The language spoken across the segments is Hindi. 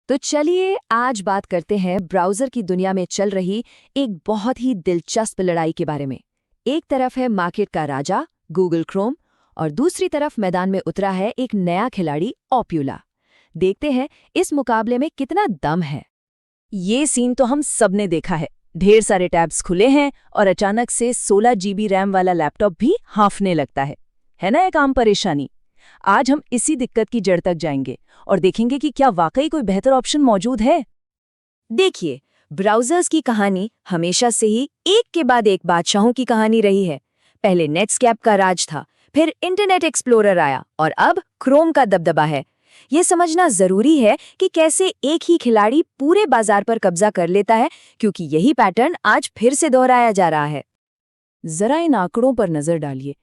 तो चलिए आज बात करते हैं ब्राउज़र की दुनिया में चल रही एक बहुत ही दिलचस्प लड़ाई के बारे में। एक तरफ है मार्केट का राजा गूगल क्रोम और दूसरी तरफ मैदान में उतरा है एक नया खिलाड़ी ओप्यूला। देखते हैं इस मुकाबले में कितना दम है। ये सीन तो हम सबने देखा है। ढेर सारे टैब्स खुले हैं और अचानक से 16 GB रैम वाला लैपटॉप भी हाँफने लगता है ना एक आम परेशानी। आज हम इसी दिक्कत की जड़ तक जाएंगे और देखेंगे कि क्या वाकई कोई बेहतर ऑप्शन मौजूद है। देखिए, ब्राउज़र्स की कहानी हमेशा से ही एक के बाद एक बादशाहों की कहानी रही है। पहले नेटस्कैप का राज था, फिर इंटरनेट एक्सप्लोरर आया और अब क्रोम का दबदबा है। ये समझना जरूरी है कि कैसे एक ही खिलाड़ी पूरे बाजार पर कब्जा कर लेता है, क्योंकि यही पैटर्न आज फिर से दोहराया जा रहा है। जरा इन आंकड़ों पर नजर डालिए।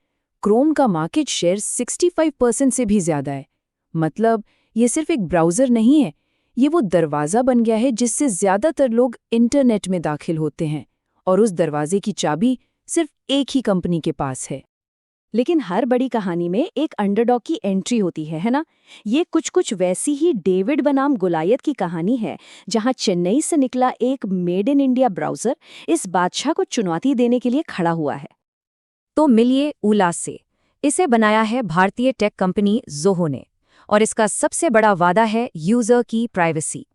क्रोम का मार्केट शेयर 65% से भी ज्यादा है। मतलब ये सिर्फ एक ब्राउज़र नहीं है, ये वो दरवाज़ा बन गया है जिससे ज्यादातर लोग इंटरनेट में दाखिल होते हैं, और उस दरवाजे की चाबी सिर्फ एक ही कंपनी के पास है। लेकिन हर बड़ी कहानी में एक अंडरडॉग की एंट्री होती है ना? ये कुछ वैसी ही डेविड बनाम गोलायत की कहानी है, जहां चेन्नई से निकला एक मेड इन इंडिया ब्राउज़र इस बादशाह को चुनौती देने के लिए खड़ा हुआ है। तो मिलिए उला से। इसे बनाया है भारतीय टेक कंपनी ज़ोहो ने, और इसका सबसे बड़ा वादा है यूज़र की प्राइवेसी।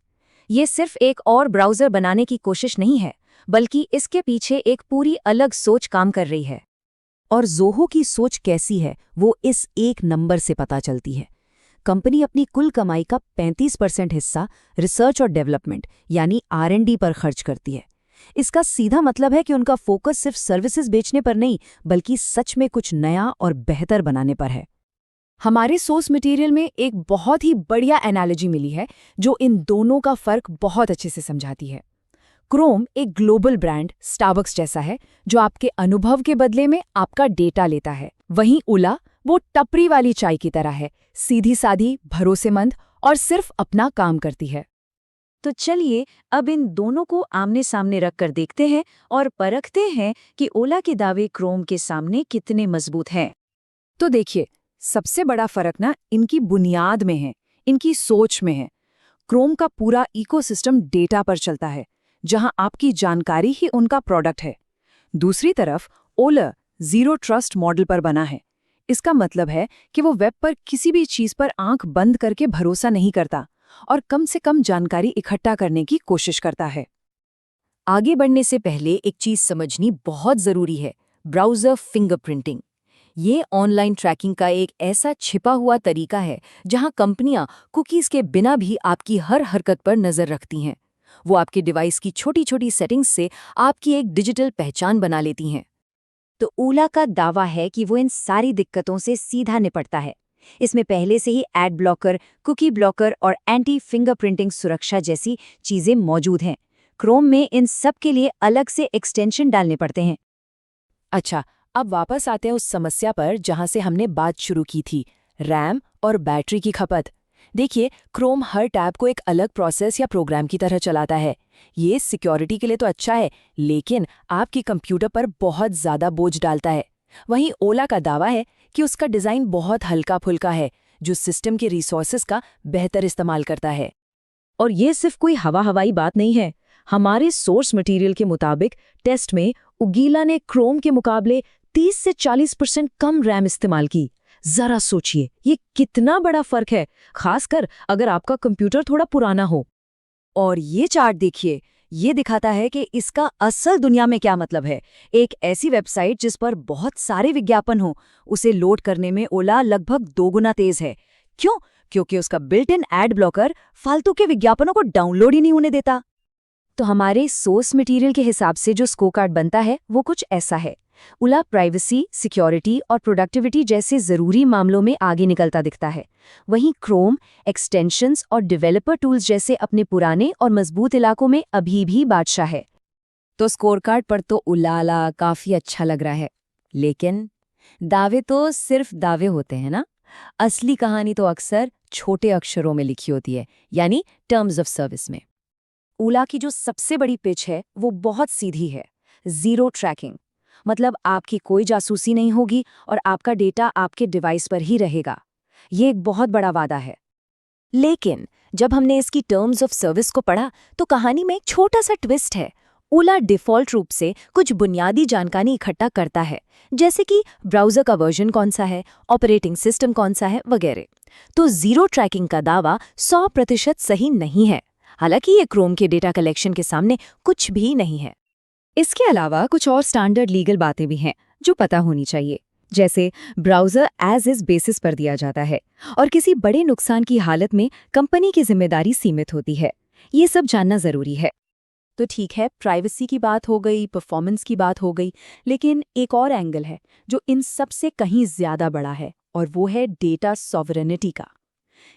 ये सिर्फ एक और ब्राउज़र बनाने की कोशिश नहीं है, बल्कि इसके पीछे एक पूरी अलग सोच काम कर रही है। और ज़ोहो की सोच कैसी है वो इस एक नंबर से पता चलती है। कंपनी अपनी कुल कमाई का 35% हिस्सा रिसर्च और डेवलपमेंट यानी R&D पर खर्च करती है। इसका सीधा मतलब है कि उनका फोकस सिर्फ सर्विसेज बेचने पर नहीं, बल्कि सच में कुछ नया और बेहतर बनाने पर है। हमारे सोर्स मटेरियल में एक बहुत ही बढ़िया एनालॉजी मिली है जो इन दोनों का फर्क बहुत अच्छे से समझाती है। क्रोम एक ग्लोबल ब्रांड स्टारबक्स जैसा है, जो आपके अनुभव के बदले में आपका डेटा लेता है। वहीं उला वो टपरी वाली चाय की तरह है, सीधी साधी, भरोसेमंद और सिर्फ अपना काम करती है। तो चलिए अब इन दोनों को आमने सामने रखकर देखते हैं और परखते हैं कि ओला के दावे क्रोम के सामने कितने मजबूत हैं। तो देखिए, सबसे बड़ा फर्क ना इनकी बुनियाद में है, इनकी सोच में है। क्रोम का पूरा इकोसिस्टम डेटा पर चलता है, जहां आपकी जानकारी ही उनका प्रोडक्ट है। दूसरी तरफ ओला जीरो ट्रस्ट मॉडल पर बना है। इसका मतलब है कि वो वेब पर किसी भी चीज पर आंख बंद करके भरोसा नहीं करता और कम से कम जानकारी इकट्ठा करने की कोशिश करता है। आगे बढ़ने से पहले एक चीज समझनी बहुत जरूरी है, ब्राउज़र फिंगरप्रिंटिंग। ये ऑनलाइन ट्रैकिंग का एक ऐसा छिपा हुआ तरीका है जहां कंपनियां कुकीज़ के बिना भी आपकी हर हरकत पर नजर रखती हैं। वो आपके डिवाइस की छोटी छोटी सेटिंग्स से आपकी एक डिजिटल पहचान बना लेती हैं। तो ओला का दावा है कि वो इन सारी दिक्कतों से सीधा निपटता है। इसमें पहले से ही एड ब्लॉकर, कुकी ब्लॉकर और एंटी फिंगरप्रिंटिंग सुरक्षा जैसी चीजें मौजूद हैं। क्रोम में इन सब के लिए अलग से एक्सटेंशन डालने पड़ते हैं। अच्छा, अब वापस आते हैं उस समस्या पर जहां से हमने बात शुरू की थी, रैम और बैटरी की खपत। देखिए, क्रोम हर टैब को एक अलग प्रोसेस या प्रोग्राम की तरह चलाता है। ये सिक्योरिटी के लिए तो अच्छा है, लेकिन आपके कंप्यूटर पर बहुत ज़्यादा बोझ डालता है। वहीं ओला का दावा है कि उसका डिज़ाइन बहुत हल्का फुल्का है, जो सिस्टम के रिसोर्सेज का बेहतर इस्तेमाल करता है। और ये सिर्फ कोई हवाई बात नहीं है। हमारे सोर्स मटेरियल के मुताबिक टेस्ट में उगीला ने क्रोम के मुकाबले 30 से 40% कम रैम इस्तेमाल की। जरा सोचिए, ये कितना बड़ा फर्क है, खासकर अगर आपका कंप्यूटर थोड़ा पुराना हो। और ये चार्ट देखिए, ये दिखाता है कि इसका असल दुनिया में क्या मतलब है। एक ऐसी वेबसाइट जिस पर बहुत सारे विज्ञापन हो, उसे लोड करने में ओला लगभग 2 गुना तेज है। क्यों? क्योंकि उसका बिल्ट इन एड ब्लॉकर फालतू के विज्ञापनों को डाउनलोड ही नहीं होने देता। तो हमारे सोर्स मटेरियल के हिसाब से जो स्कोरकार्ड बनता है वो कुछ ऐसा है। ओला प्राइवेसी, सिक्योरिटी और प्रोडक्टिविटी जैसे ज़रूरी मामलों में आगे निकलता दिखता है। वहीं क्रोम एक्सटेंशंस और डेवलपर टूल्स जैसे अपने पुराने और मजबूत इलाकों में अभी भी बादशाह है। तो स्कोरकार्ड पर तो उलाला काफ़ी अच्छा लग रहा है, लेकिन दावे तो सिर्फ दावे होते हैं ना। असली कहानी तो अक्सर छोटे अक्षरों में लिखी होती है, यानी टर्म्स ऑफ सर्विस में। ओला की जो सबसे बड़ी पिच है वो बहुत सीधी है, जीरो ट्रैकिंग। मतलब आपकी कोई जासूसी नहीं होगी और आपका डेटा आपके डिवाइस पर ही रहेगा। ये एक बहुत बड़ा वादा है। लेकिन जब हमने इसकी टर्म्स ऑफ सर्विस को पढ़ा तो कहानी में एक छोटा सा ट्विस्ट है। ओला डिफ़ॉल्ट रूप से कुछ बुनियादी जानकारी इकट्ठा करता है, जैसे कि ब्राउज़र का वर्जन कौन सा है, ऑपरेटिंग सिस्टम कौन सा है वगैरह। तो ज़ीरो ट्रैकिंग का दावा 100% सही नहीं है, हालांकि ये क्रोम के डेटा कलेक्शन के सामने कुछ भी नहीं है। इसके अलावा कुछ और स्टैंडर्ड लीगल बातें भी हैं जो पता होनी चाहिए, जैसे ब्राउज़र एज इज बेसिस पर दिया जाता है और किसी बड़े नुकसान की हालत में कंपनी की जिम्मेदारी सीमित होती है। ये सब जानना ज़रूरी है। तो ठीक है, प्राइवेसी की बात हो गई, परफॉर्मेंस की बात हो गई, लेकिन एक और एंगल है जो इन सब से कहीं ज़्यादा बड़ा है, और वो है डेटा सॉवरेनिटी का।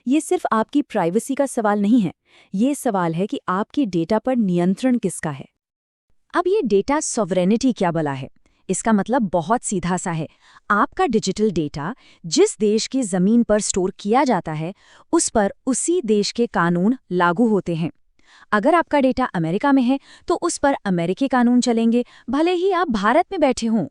ये सिर्फ आपकी प्राइवेसी का सवाल नहीं है, ये सवाल है कि आपके डेटा पर नियंत्रण किसका है। अब ये डेटा सॉवरेनिटी क्या भला है? इसका मतलब बहुत सीधा सा है। आपका डिजिटल डेटा जिस देश की ज़मीन पर स्टोर किया जाता है, उस पर उसी देश के कानून लागू होते हैं। अगर आपका डेटा अमेरिका में है तो उस पर अमेरिकी कानून चलेंगे, भले ही आप भारत में बैठे हों।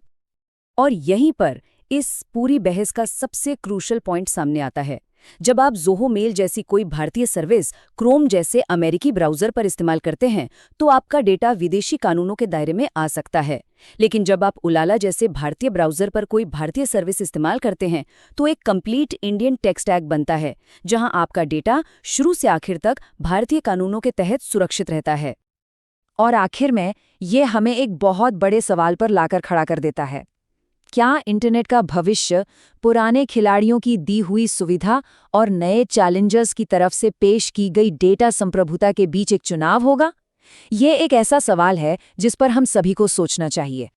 और यहीं पर इस पूरी बहस का सबसे क्रूशल पॉइंट सामने आता है। जब आप ज़ोहो मेल जैसी कोई भारतीय सर्विस क्रोम जैसे अमेरिकी ब्राउज़र पर इस्तेमाल करते हैं तो आपका डेटा विदेशी कानूनों के दायरे में आ सकता है। लेकिन जब आप उलाला जैसे भारतीय ब्राउज़र पर कोई भारतीय सर्विस इस्तेमाल करते हैं तो एक कंप्लीट इंडियन टेक स्टैक बनता है, जहां आपका डेटा शुरू से आखिर तक भारतीय कानूनों के तहत सुरक्षित रहता है। और आखिर में ये हमें एक बहुत बड़े सवाल पर लाकर खड़ा कर देता है। क्या इंटरनेट का भविष्य पुराने खिलाड़ियों की दी हुई सुविधा और नए चैलेंजर्स की तरफ से पेश की गई डेटा संप्रभुता के बीच एक चुनाव होगा? ये एक ऐसा सवाल है जिस पर हम सभी को सोचना चाहिए।